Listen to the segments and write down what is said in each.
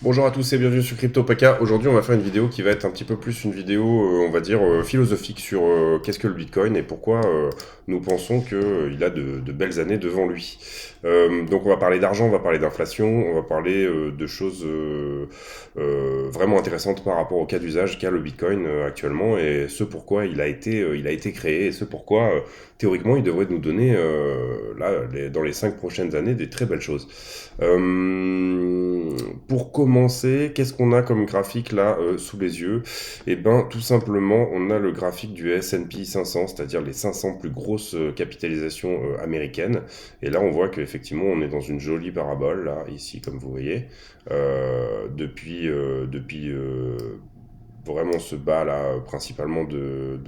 Bonjour à tous et bienvenue sur CryptoPaka. Aujourd'hui, on va faire une vidéo qui va être un petit peu plus une vidéo, on va dire, philosophique sur qu'est-ce que le Bitcoin et pourquoi nous pensons qu'il a de belles années devant lui. Donc, on va parler d'argent, on va parler d'inflation, on va parler de choses vraiment intéressantes par rapport au cas d'usage qu'a le Bitcoin actuellement et ce pourquoi il a été créé et ce pourquoi, théoriquement, il devrait nous donner, dans les 5 prochaines années, des très belles choses. Pour commencer, qu'est-ce qu'on a comme graphique là sous les yeux? Eh ben, tout simplement, on a le graphique du S&P 500, c'est-à-dire les 500 plus grosses capitalisations américaines. Et là, on voit qu'effectivement, on est dans une jolie parabole, là, ici, comme vous voyez, depuis vraiment ce bas là, principalement de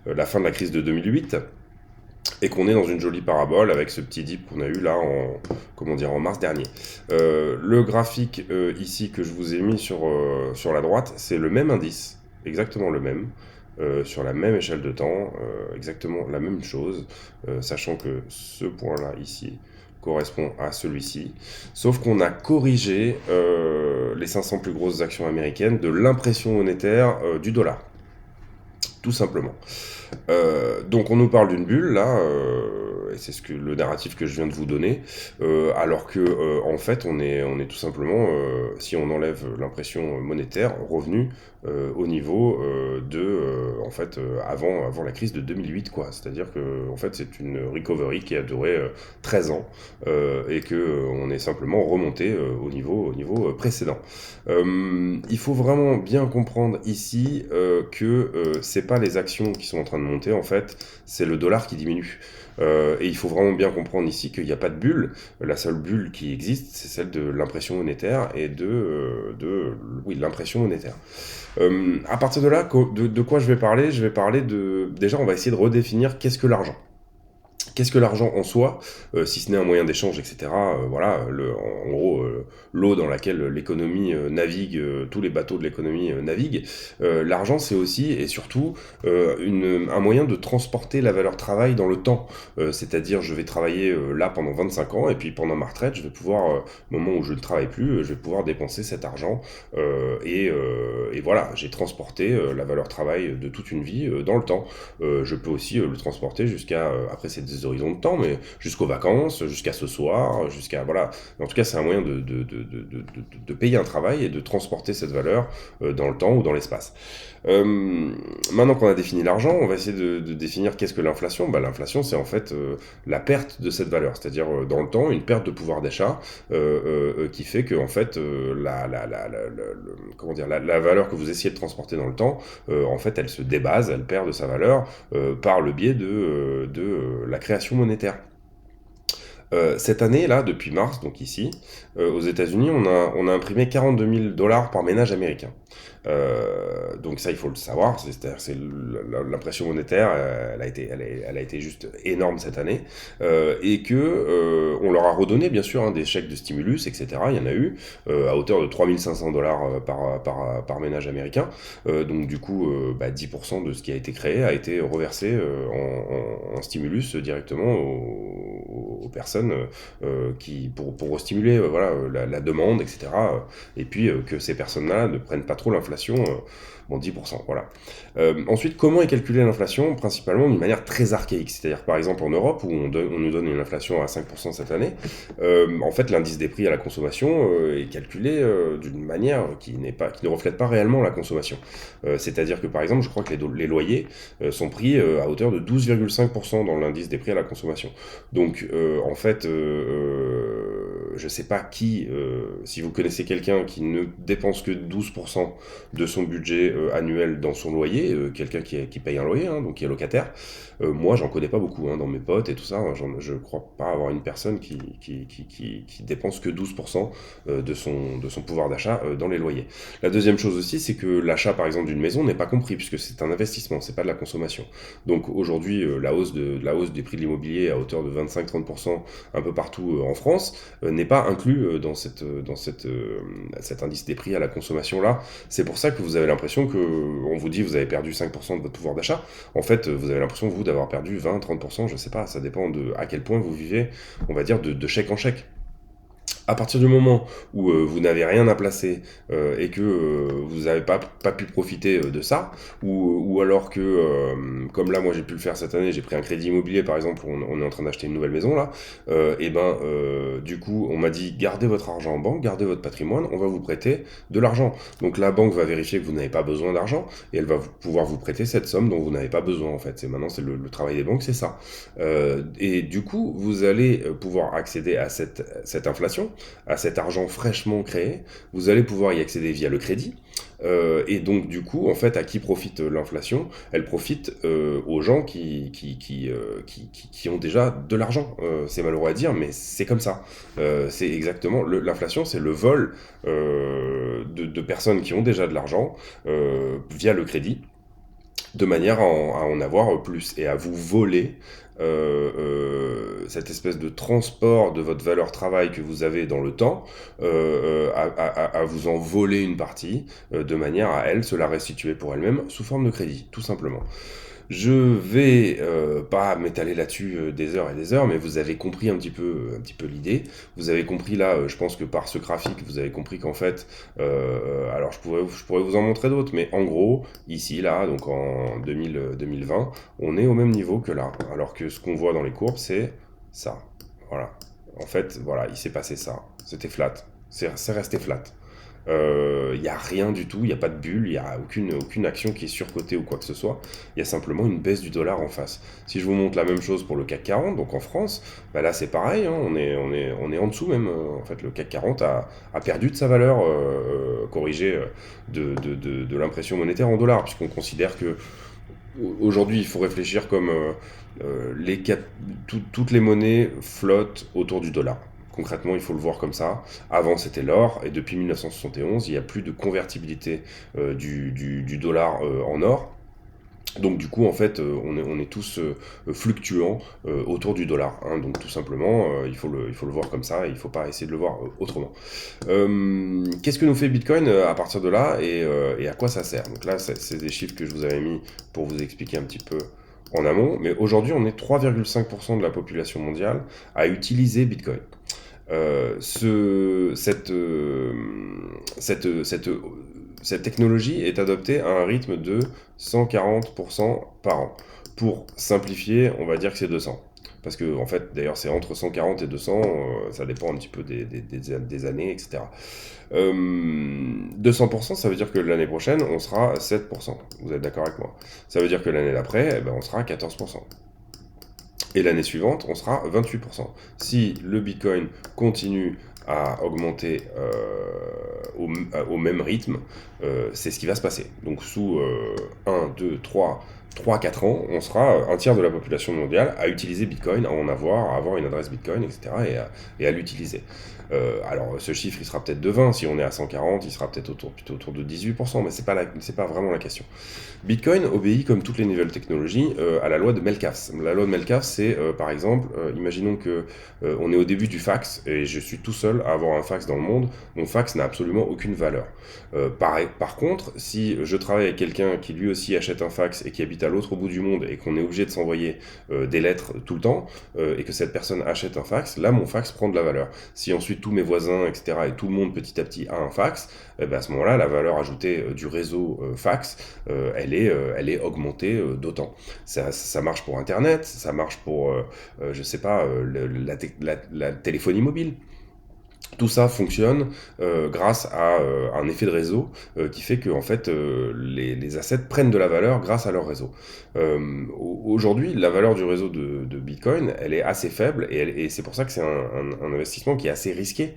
la fin de la crise de 2008 et qu'on est dans une jolie parabole avec ce petit dip qu'on a eu là en mars dernier. Le graphique ici que je vous ai mis sur la droite, c'est le même indice, exactement le même, sur la même échelle de temps, exactement la même chose, sachant que ce point-là ici correspond à celui-ci, sauf qu'on a corrigé les 500 plus grosses actions américaines de l'impression monétaire du dollar, tout simplement. Donc on nous parle d'une bulle là, et c'est le narratif que je viens de vous donner, alors que en fait on est tout simplement, si on enlève l'impression monétaire, revenu au niveau avant la crise de 2008 quoi. C'est-à-dire que en fait c'est une recovery qui a duré 13 ans et que on est simplement remonté au niveau précédent. Il faut vraiment bien comprendre ici que c'est pas les actions qui sont en train de monter, en fait, c'est le dollar qui diminue. Et il faut vraiment bien comprendre ici qu'il n'y a pas de bulle. La seule bulle qui existe, c'est celle de l'impression monétaire et oui, l'impression monétaire. À partir de là, de quoi je vais parler? Je vais parler de... Déjà, on va essayer de redéfinir qu'est-ce que l'argent. Qu'est-ce que l'argent en soi, si ce n'est un moyen d'échange, etc. Voilà, en gros, l'eau dans laquelle l'économie navigue, tous les bateaux de l'économie naviguent. L'argent, c'est aussi et surtout un moyen de transporter la valeur travail dans le temps. C'est-à-dire, je vais travailler là pendant 25 ans, et puis pendant ma retraite, je vais pouvoir, au moment où je ne travaille plus, je vais pouvoir dépenser cet argent. Et voilà, j'ai transporté la valeur travail de toute une vie dans le temps. Je peux aussi le transporter jusqu'à, après c'est des horizons de temps, mais jusqu'aux vacances, jusqu'à ce soir, jusqu'à, voilà. En tout cas, c'est un moyen de payer un travail et de transporter cette valeur dans le temps ou dans l'espace. Maintenant qu'on a défini l'argent, on va essayer de définir qu'est-ce que l'inflation. Bah, l'inflation, c'est en fait la perte de cette valeur, c'est-à-dire dans le temps, une perte de pouvoir d'achat qui fait que, en fait, comment dire, la valeur que vous essayez de transporter dans le temps, en fait, elle se débase, elle perd de sa valeur par le biais de la création monétaire. Cette année, là, depuis mars, donc ici, aux États-Unis, on a imprimé 42 000 dollars par ménage américain. Donc ça, il faut le savoir, c'est l'impression monétaire, elle a été juste énorme cette année, et que on leur a redonné bien sûr des chèques de stimulus, etc. Il y en a eu à hauteur de 3 500 dollars par ménage américain. Donc du coup, 10% de ce qui a été créé a été reversé en stimulus directement aux personnes pour stimuler voilà, la demande, etc. Et puis que ces personnes-là ne prennent pas trop l'inflation, 10%, voilà. Ensuite, comment est calculée l'inflation? Principalement d'une manière très archaïque, c'est-à-dire par exemple en Europe, où on nous donne une inflation à 5% cette année, en fait l'indice des prix à la consommation est calculé d'une manière qui ne reflète pas réellement la consommation. C'est-à-dire que par exemple, je crois que les loyers sont pris à hauteur de 12,5% dans l'indice des prix à la consommation. Donc en fait, je sais pas si vous connaissez quelqu'un qui ne dépense que 12% de son budget annuel dans son loyer, quelqu'un qui paye un loyer, hein, donc qui est locataire. Moi, j'en connais pas beaucoup dans mes potes et tout ça. Je crois pas avoir une personne qui dépense que 12% de son pouvoir d'achat dans les loyers. La deuxième chose aussi, c'est que l'achat, par exemple, d'une maison n'est pas compris puisque c'est un investissement, c'est pas de la consommation. Donc aujourd'hui, la hausse des prix de l'immobilier à hauteur de 25-30% un peu partout en France n'est pas inclus dans cet indice des prix à la consommation là. C'est pour ça que vous avez l'impression que on vous dit vous avez perdu 5% de votre pouvoir d'achat. En fait, vous avez l'impression vous d'avoir perdu 20-30%, je sais pas, ça dépend de à quel point vous vivez, on va dire de chèque en chèque. À partir du moment où vous n'avez rien à placer et que vous n'avez pas pu profiter de ça, ou alors que, comme là, moi j'ai pu le faire cette année, j'ai pris un crédit immobilier par exemple, on est en train d'acheter une nouvelle maison là, et ben du coup on m'a dit gardez votre argent en banque, gardez votre patrimoine, on va vous prêter de l'argent. Donc la banque va vérifier que vous n'avez pas besoin d'argent et elle va pouvoir vous prêter cette somme dont vous n'avez pas besoin en fait. Maintenant c'est le travail des banques, c'est ça. Et du coup vous allez pouvoir accéder à cette inflation, à cet argent fraîchement créé, vous allez pouvoir y accéder via le crédit. Et donc du coup, en fait, à qui profite l'inflation? Elle profite aux gens qui ont déjà de l'argent. C'est malheureux à dire, mais c'est comme ça. C'est exactement l'inflation, c'est le vol de personnes qui ont déjà de l'argent via le crédit de manière à en avoir plus et à vous voler cette espèce de transport de votre valeur travail que vous avez dans le temps, à vous en voler une partie, de manière à elle se la restituer pour elle-même sous forme de crédit, tout simplement. Je vais pas m'étaler là-dessus des heures et des heures, mais vous avez compris un petit peu l'idée. Vous avez compris là, je pense que par ce graphique, vous avez compris qu'en fait, alors je pourrais vous en montrer d'autres, mais en gros, ici, là, donc en 2020, on est au même niveau que là. Alors que ce qu'on voit dans les courbes, c'est ça. Voilà. En fait, voilà, il s'est passé ça. C'était flat. C'est resté flat. Il n'y a rien du tout, il n'y a pas de bulle, il n'y a aucune action qui est surcotée ou quoi que ce soit. Il y a simplement une baisse du dollar en face. Si je vous montre la même chose pour le CAC 40, donc en France, bah là c'est pareil, hein, on est en dessous même. En fait, le CAC 40 a perdu de sa valeur corrigée de l'impression monétaire en dollars, puisqu'on considère que aujourd'hui il faut réfléchir comme toutes les monnaies flottent autour du dollar. Concrètement, il faut le voir comme ça. Avant, c'était l'or, et depuis 1971, il n'y a plus de convertibilité du dollar en or. Donc du coup, en fait, on est tous fluctuants autour du dollar, hein. Donc tout simplement, il faut le voir comme ça, et il ne faut pas essayer de le voir autrement. Qu'est-ce que nous fait Bitcoin à partir de là, et à quoi ça sert? Donc là, c'est des chiffres que je vous avais mis pour vous expliquer un petit peu en amont, mais aujourd'hui, on est 3,5% de la population mondiale à utiliser Bitcoin. Cette technologie est adoptée à un rythme de 140% par an. Pour simplifier, on va dire que c'est 200. Parce que, en fait, d'ailleurs, c'est entre 140 et 200, ça dépend un petit peu des années, etc. 200%, ça veut dire que l'année prochaine, on sera à 7%. Vous êtes d'accord avec moi? Ça veut dire que l'année d'après, eh ben, on sera à 14%. Et l'année suivante, on sera à 28%. Si le Bitcoin continue à augmenter au même rythme, c'est ce qui va se passer. Donc sous 1, 2, 3, 4 ans, on sera un tiers de la population mondiale à utiliser Bitcoin, à en avoir, à avoir une adresse Bitcoin, etc. et à l'utiliser. Alors ce chiffre, il sera peut-être de 20, si on est à 140, il sera peut-être plutôt autour de 18%, mais c'est pas vraiment la question. Bitcoin obéit, comme toutes les nouvelles technologies, à la loi de Metcalfe. La loi de Metcalfe, c'est par exemple, imaginons que on est au début du fax et je suis tout seul à avoir un fax dans le monde. Mon fax n'a absolument aucune valeur. Par contre, si je travaille avec quelqu'un qui lui aussi achète un fax et qui habite à l'autre bout du monde et qu'on est obligé de s'envoyer des lettres tout le temps et que cette personne achète un fax, là mon fax prend de la valeur. Si ensuite tous mes voisins, etc. et tout le monde petit à petit a un fax, ben à ce moment-là, la valeur ajoutée du réseau fax, elle est augmentée d'autant. Ça marche pour Internet, ça marche pour, je sais pas, la téléphonie mobile. Tout ça fonctionne grâce à un effet de réseau qui fait que en fait, les assets prennent de la valeur grâce à leur réseau. Aujourd'hui, la valeur du réseau de Bitcoin, elle est assez faible et c'est pour ça que c'est un investissement qui est assez risqué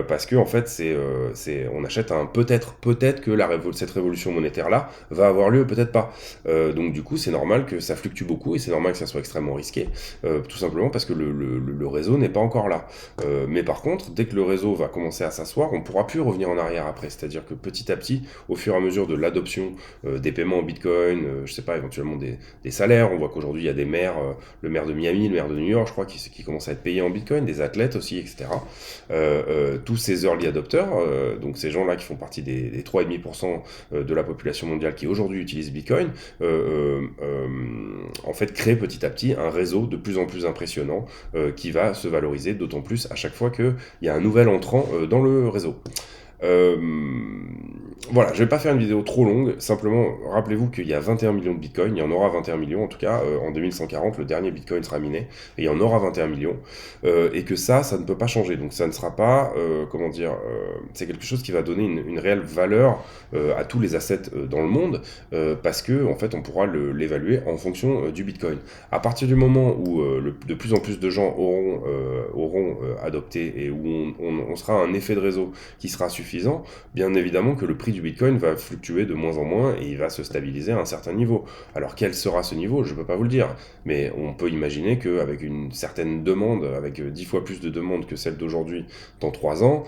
parce que en fait, on achète un peut-être que cette révolution monétaire là va avoir lieu, peut-être pas. Donc du coup, c'est normal que ça fluctue beaucoup et c'est normal que ça soit extrêmement risqué, tout simplement parce que le réseau n'est pas encore là. Mais par contre, dès que le réseau va commencer à s'asseoir, on ne pourra plus revenir en arrière après. C'est-à-dire que petit à petit, au fur et à mesure de l'adoption des paiements en Bitcoin, je sais pas, éventuellement des salaires, on voit qu'aujourd'hui il y a des maires, le maire de Miami, le maire de New York, je crois, qui commencent à être payés en Bitcoin, des athlètes aussi, etc. Tous ces early adopters, donc ces gens-là qui font partie des 3,5% de la population mondiale qui aujourd'hui utilise Bitcoin, en fait créer petit à petit un réseau de plus en plus impressionnant qui va se valoriser d'autant plus à chaque fois qu'il y a un nouvel entrant dans le réseau. Euh, voilà, je vais pas faire une vidéo trop longue, simplement rappelez-vous qu'il y a 21 millions de bitcoins, il y en aura 21 millions en tout cas, en 2140 le dernier bitcoin sera miné, et il y en aura 21 millions, et que ça ne peut pas changer, donc ça ne sera pas, comment dire, c'est quelque chose qui va donner une réelle valeur à tous les assets dans le monde, parce que en fait on pourra l'évaluer en fonction du bitcoin. À partir du moment où de plus en plus de gens auront adopté et où on sera un effet de réseau qui sera suffisant, bien évidemment que le prix du Bitcoin va fluctuer de moins en moins et il va se stabiliser à un certain niveau. Alors quel sera ce niveau? Je ne peux pas vous le dire, mais on peut imaginer qu'avec une certaine demande, avec 10 fois plus de demande que celle d'aujourd'hui dans 3 ans,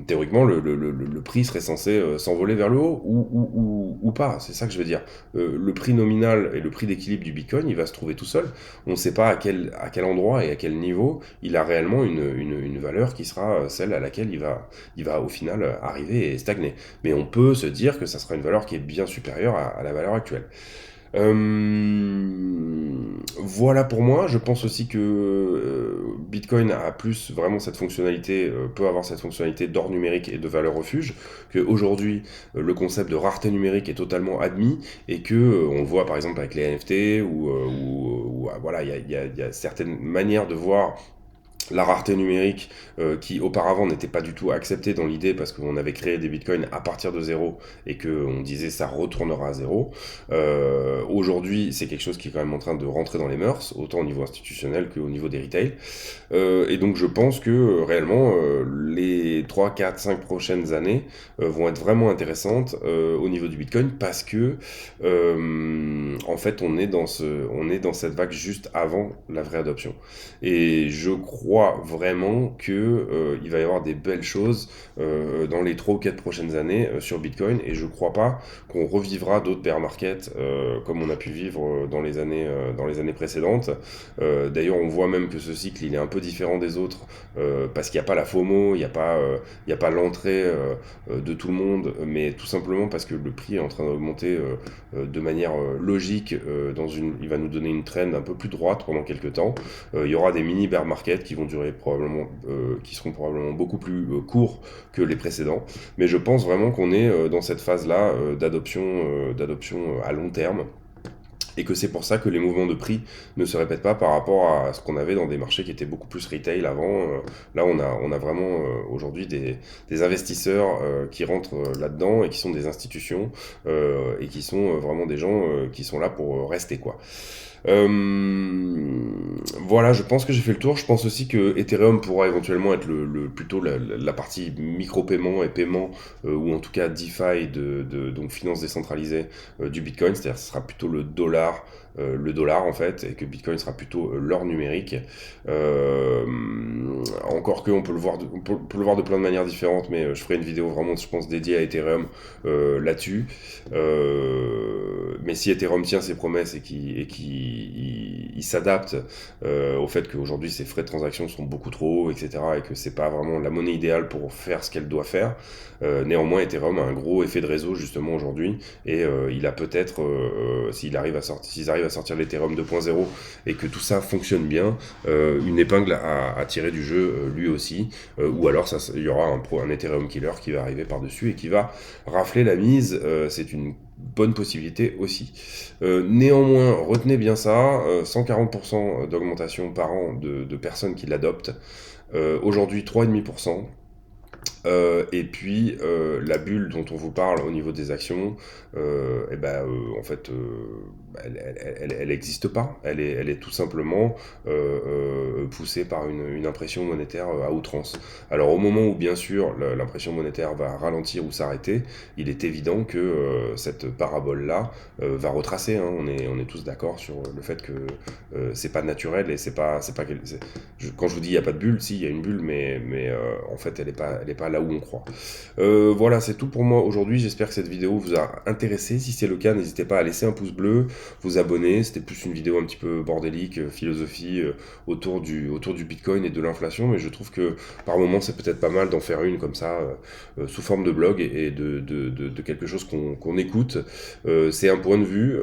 théoriquement le prix serait censé s'envoler vers le haut ou pas, c'est ça que je veux dire. Le prix nominal et le prix d'équilibre du Bitcoin, il va se trouver tout seul. On ne sait pas à quel endroit et à quel niveau il a réellement une valeur qui sera celle à laquelle il va au final arriver et stagner. Mais on peut se dire que ça sera une valeur qui est bien supérieure à la valeur actuelle. Voilà pour moi. Je pense aussi que Bitcoin a plus vraiment cette fonctionnalité, peut avoir cette fonctionnalité d'or numérique et de valeur refuge, qu'aujourd'hui le concept de rareté numérique est totalement admis et que on le voit par exemple avec les NFT ou voilà, il y a certaines manières de voir la rareté numérique qui auparavant n'était pas du tout acceptée dans l'idée parce qu'on avait créé des bitcoins à partir de zéro et qu'on disait ça retournera à zéro. Aujourd'hui, c'est quelque chose qui est quand même en train de rentrer dans les mœurs, autant au niveau institutionnel qu'au niveau des retail. Et donc je pense que réellement les 3, 4, 5 prochaines années vont être vraiment intéressantes au niveau du bitcoin parce que en fait on est dans cette vague juste avant la vraie adoption. Et je crois vraiment que il va y avoir des belles choses dans les 3 ou 4 prochaines années sur Bitcoin et je crois pas qu'on revivra d'autres bear markets comme on a pu vivre dans les années précédentes. D'ailleurs, on voit même que ce cycle il est un peu différent des autres parce qu'il n'y a pas la FOMO, il y a pas l'entrée de tout le monde, mais tout simplement parce que le prix est en train d'augmenter de manière logique il va nous donner une trend un peu plus droite pendant quelques temps. Il y aura des mini bear markets qui vont durer probablement, qui seront probablement beaucoup plus courts que les précédents. Mais je pense vraiment qu'on est dans cette phase-là d'adoption à long terme. Et que c'est pour ça que les mouvements de prix ne se répètent pas par rapport à ce qu'on avait dans des marchés qui étaient beaucoup plus retail avant. Là, on a vraiment aujourd'hui des investisseurs qui rentrent là-dedans et qui sont des institutions et qui sont vraiment des gens qui sont là pour rester, quoi. Voilà, je pense que j'ai fait le tour. Je pense aussi que Ethereum pourra éventuellement être plutôt la partie micro-paiement et paiement, ou en tout cas DeFi, donc finance décentralisée du Bitcoin. C'est-à-dire que ce sera plutôt le dollar en fait, et que Bitcoin sera plutôt l'or numérique. Encore que on peut on peut le voir de plein de manières différentes, mais je ferai une vidéo vraiment, je pense, dédiée à Ethereum là-dessus. Mais si Ethereum tient ses promesses et qu'il s'adapte au fait qu'aujourd'hui ses frais de transaction sont beaucoup trop hauts, etc., et que c'est pas vraiment la monnaie idéale pour faire ce qu'elle doit faire, néanmoins Ethereum a un gros effet de réseau justement aujourd'hui, et il a peut-être, s'ils arrivent à sortir l'Ethereum 2.0 et que tout ça fonctionne bien, une épingle à tirer du jeu lui aussi, ou alors il y aura un Ethereum killer qui va arriver par-dessus et qui va rafler la mise, c'est une bonne possibilité aussi. Néanmoins, retenez bien ça, 140% d'augmentation par an de personnes qui l'adoptent. Aujourd'hui, 3,5%. Et puis la bulle dont on vous parle au niveau des actions, en fait, elle n'existe pas. Elle est tout simplement poussée par une impression monétaire à outrance. Alors au moment où bien sûr l'impression monétaire va ralentir ou s'arrêter, il est évident que cette parabole-là va retracer. Hein. On est tous d'accord sur le fait que c'est pas naturel et quand je vous dis il n'y a pas de bulle, si il y a une bulle, mais en fait elle est pas là où on croit. Voilà, c'est tout pour moi aujourd'hui. J'espère que cette vidéo vous a intéressé. Si c'est le cas, n'hésitez pas à laisser un pouce bleu, vous abonner. C'était plus une vidéo un petit peu bordélique, philosophie autour du Bitcoin et de l'inflation, mais je trouve que par moment c'est peut-être pas mal d'en faire une comme ça, sous forme de blog et de quelque chose qu'on écoute. C'est un point de vue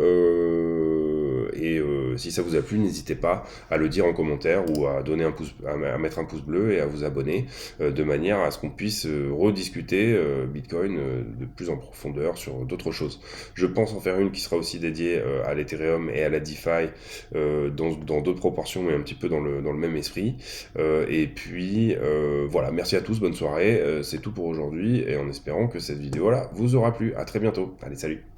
et si ça vous a plu, n'hésitez pas à le dire en commentaire ou à donner à mettre un pouce bleu et à vous abonner de manière à ce qu'on puisse rediscuter Bitcoin de plus en profondeur sur d'autres choses. Je pense en faire une qui sera aussi dédiée à l'Ethereum et à la DeFi dans d'autres proportions, mais un petit peu dans le même esprit. Et puis voilà, merci à tous, bonne soirée, c'est tout pour aujourd'hui, et en espérant que cette vidéo-là vous aura plu. À très bientôt. Allez, salut.